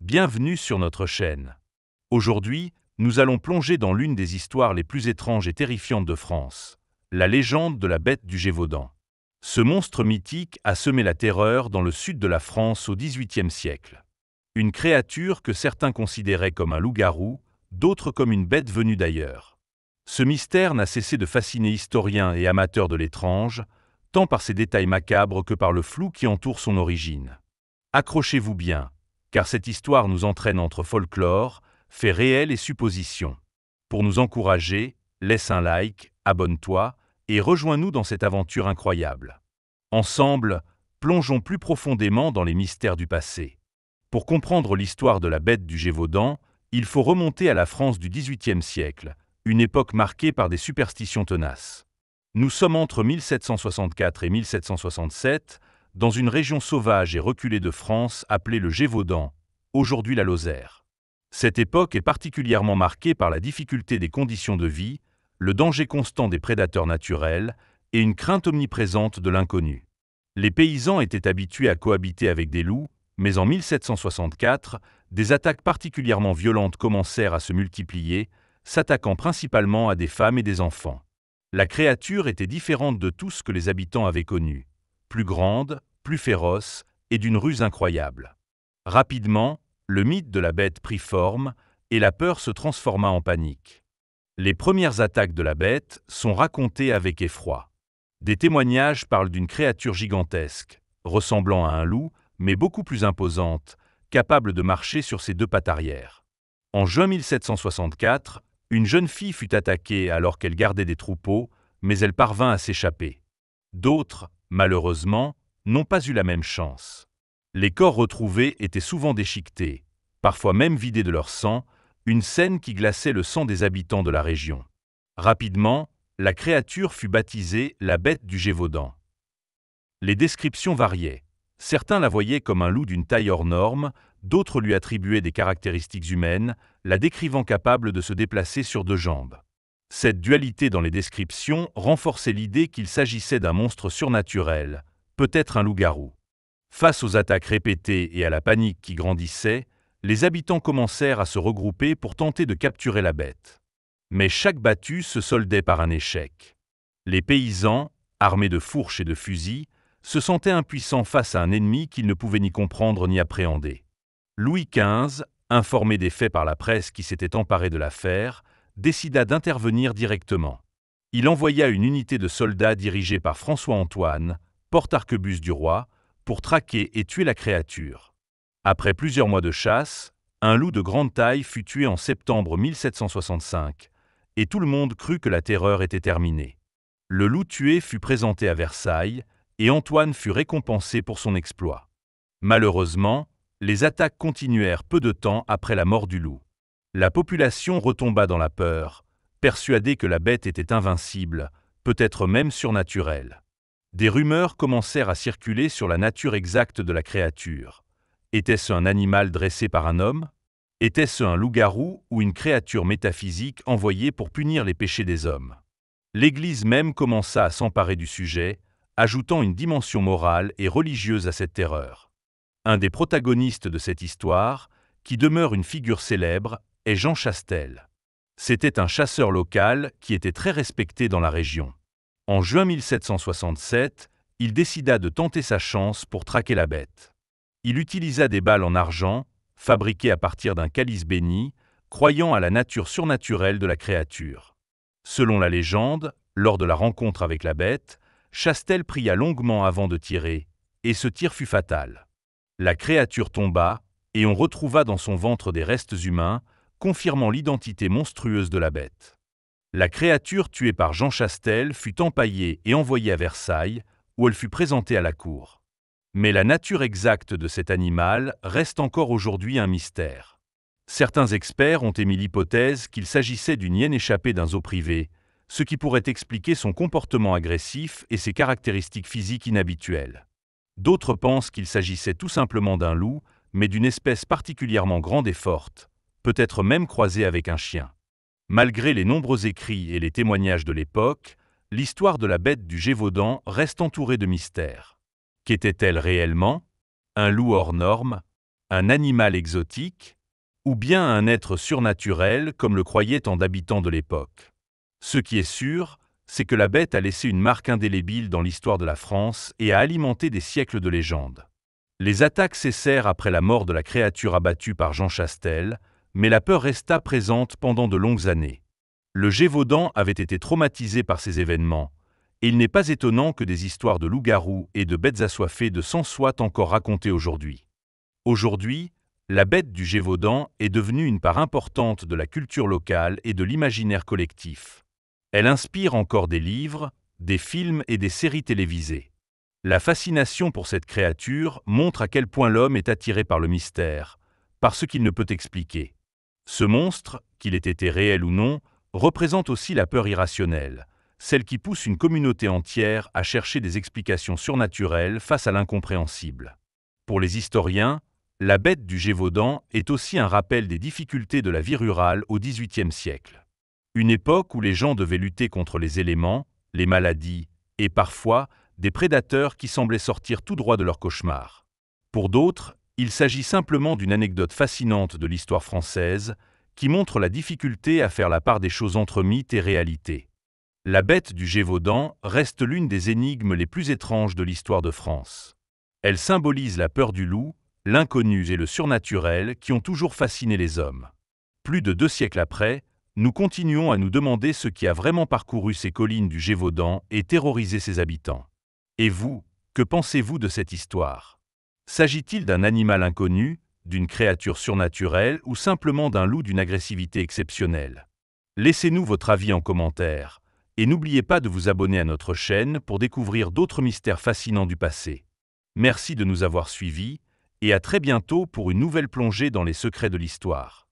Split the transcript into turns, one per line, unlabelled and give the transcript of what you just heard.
Bienvenue sur notre chaîne. Aujourd'hui, nous allons plonger dans l'une des histoires les plus étranges et terrifiantes de France, la légende de la bête du Gévaudan. Ce monstre mythique a semé la terreur dans le sud de la France au XVIIIe siècle. Une créature que certains considéraient comme un loup-garou, d'autres comme une bête venue d'ailleurs. Ce mystère n'a cessé de fasciner historiens et amateurs de l'étrange, tant par ses détails macabres que par le flou qui entoure son origine. Accrochez-vous bien, car cette histoire nous entraîne entre folklore, faits réels et suppositions. Pour nous encourager, laisse un like, abonne-toi et rejoins-nous dans cette aventure incroyable. Ensemble, plongeons plus profondément dans les mystères du passé. Pour comprendre l'histoire de la bête du Gévaudan, il faut remonter à la France du XVIIIe siècle, une époque marquée par des superstitions tenaces. Nous sommes entre 1764 et 1767, dans une région sauvage et reculée de France appelée le Gévaudan, aujourd'hui la Lozère. Cette époque est particulièrement marquée par la difficulté des conditions de vie, le danger constant des prédateurs naturels et une crainte omniprésente de l'inconnu. Les paysans étaient habitués à cohabiter avec des loups, mais en 1764, des attaques particulièrement violentes commencèrent à se multiplier, s'attaquant principalement à des femmes et des enfants. La créature était différente de tout ce que les habitants avaient connu. Plus grande, plus féroce et d'une ruse incroyable. Rapidement, le mythe de la bête prit forme et la peur se transforma en panique. Les premières attaques de la bête sont racontées avec effroi. Des témoignages parlent d'une créature gigantesque, ressemblant à un loup, mais beaucoup plus imposante, capable de marcher sur ses deux pattes arrière. En juin 1764, une jeune fille fut attaquée alors qu'elle gardait des troupeaux, mais elle parvint à s'échapper. D'autres, malheureusement, n'ont pas eu la même chance. Les corps retrouvés étaient souvent déchiquetés, parfois même vidés de leur sang, une scène qui glaçait le sang des habitants de la région. Rapidement, la créature fut baptisée la bête du Gévaudan. Les descriptions variaient. Certains la voyaient comme un loup d'une taille hors norme, d'autres lui attribuaient des caractéristiques humaines, la décrivant capable de se déplacer sur deux jambes. Cette dualité dans les descriptions renforçait l'idée qu'il s'agissait d'un monstre surnaturel, peut-être un loup-garou. Face aux attaques répétées et à la panique qui grandissait, les habitants commencèrent à se regrouper pour tenter de capturer la bête. Mais chaque battue se soldait par un échec. Les paysans, armés de fourches et de fusils, se sentaient impuissants face à un ennemi qu'ils ne pouvaient ni comprendre ni appréhender. Louis XV, informé des faits par la presse qui s'était emparée de l'affaire, décida d'intervenir directement. Il envoya une unité de soldats dirigée par François-Antoine, porte-arquebuse du roi, pour traquer et tuer la créature. Après plusieurs mois de chasse, un loup de grande taille fut tué en septembre 1765, et tout le monde crut que la terreur était terminée. Le loup tué fut présenté à Versailles, et Antoine fut récompensé pour son exploit. Malheureusement, les attaques continuèrent peu de temps après la mort du loup. La population retomba dans la peur, persuadée que la bête était invincible, peut-être même surnaturelle. Des rumeurs commencèrent à circuler sur la nature exacte de la créature. Était-ce un animal dressé par un homme? Était-ce un loup-garou ou une créature métaphysique envoyée pour punir les péchés des hommes? L'Église même commença à s'emparer du sujet, ajoutant une dimension morale et religieuse à cette terreur. Un des protagonistes de cette histoire, qui demeure une figure célèbre, est Jean Chastel. C'était un chasseur local qui était très respecté dans la région. En juin 1767, il décida de tenter sa chance pour traquer la bête. Il utilisa des balles en argent, fabriquées à partir d'un calice bénit, croyant à la nature surnaturelle de la créature. Selon la légende, lors de la rencontre avec la bête, Chastel pria longuement avant de tirer, et ce tir fut fatal. La créature tomba, et on retrouva dans son ventre des restes humains, confirmant l'identité monstrueuse de la bête. La créature tuée par Jean Chastel fut empaillée et envoyée à Versailles, où elle fut présentée à la cour. Mais la nature exacte de cet animal reste encore aujourd'hui un mystère. Certains experts ont émis l'hypothèse qu'il s'agissait d'une hyène échappée d'un zoo privé, ce qui pourrait expliquer son comportement agressif et ses caractéristiques physiques inhabituelles. D'autres pensent qu'il s'agissait tout simplement d'un loup, mais d'une espèce particulièrement grande et forte, peut-être même croisée avec un chien. Malgré les nombreux écrits et les témoignages de l'époque, l'histoire de la bête du Gévaudan reste entourée de mystères. Qu'était-elle réellement? Un loup hors norme? un animal exotique, ou bien un être surnaturel comme le croyaient tant d'habitants de l'époque. Ce qui est sûr, c'est que la bête a laissé une marque indélébile dans l'histoire de la France et a alimenté des siècles de légendes. Les attaques cessèrent après la mort de la créature abattue par Jean Chastel, mais la peur resta présente pendant de longues années. Le Gévaudan avait été traumatisé par ces événements, et il n'est pas étonnant que des histoires de loups-garous et de bêtes assoiffées de sang soient encore racontées aujourd'hui. Aujourd'hui, la bête du Gévaudan est devenue une part importante de la culture locale et de l'imaginaire collectif. Elle inspire encore des livres, des films et des séries télévisées. La fascination pour cette créature montre à quel point l'homme est attiré par le mystère, par ce qu'il ne peut expliquer. Ce monstre, qu'il ait été réel ou non, représente aussi la peur irrationnelle, celle qui pousse une communauté entière à chercher des explications surnaturelles face à l'incompréhensible. Pour les historiens, la bête du Gévaudan est aussi un rappel des difficultés de la vie rurale au XVIIIe siècle. Une époque où les gens devaient lutter contre les éléments, les maladies et parfois des prédateurs qui semblaient sortir tout droit de leur cauchemar. Pour d'autres, il s'agit simplement d'une anecdote fascinante de l'histoire française qui montre la difficulté à faire la part des choses entre mythe et réalité. La bête du Gévaudan reste l'une des énigmes les plus étranges de l'histoire de France. Elle symbolise la peur du loup, l'inconnu et le surnaturel qui ont toujours fasciné les hommes. Plus de 2 siècles après, nous continuons à nous demander ce qui a vraiment parcouru ces collines du Gévaudan et terrorisé ses habitants. Et vous, que pensez-vous de cette histoire? S'agit-il d'un animal inconnu, d'une créature surnaturelle ou simplement d'un loup d'une agressivité exceptionnelle? Laissez-nous votre avis en commentaire, et n'oubliez pas de vous abonner à notre chaîne pour découvrir d'autres mystères fascinants du passé. Merci de nous avoir suivis, et à très bientôt pour une nouvelle plongée dans les secrets de l'histoire.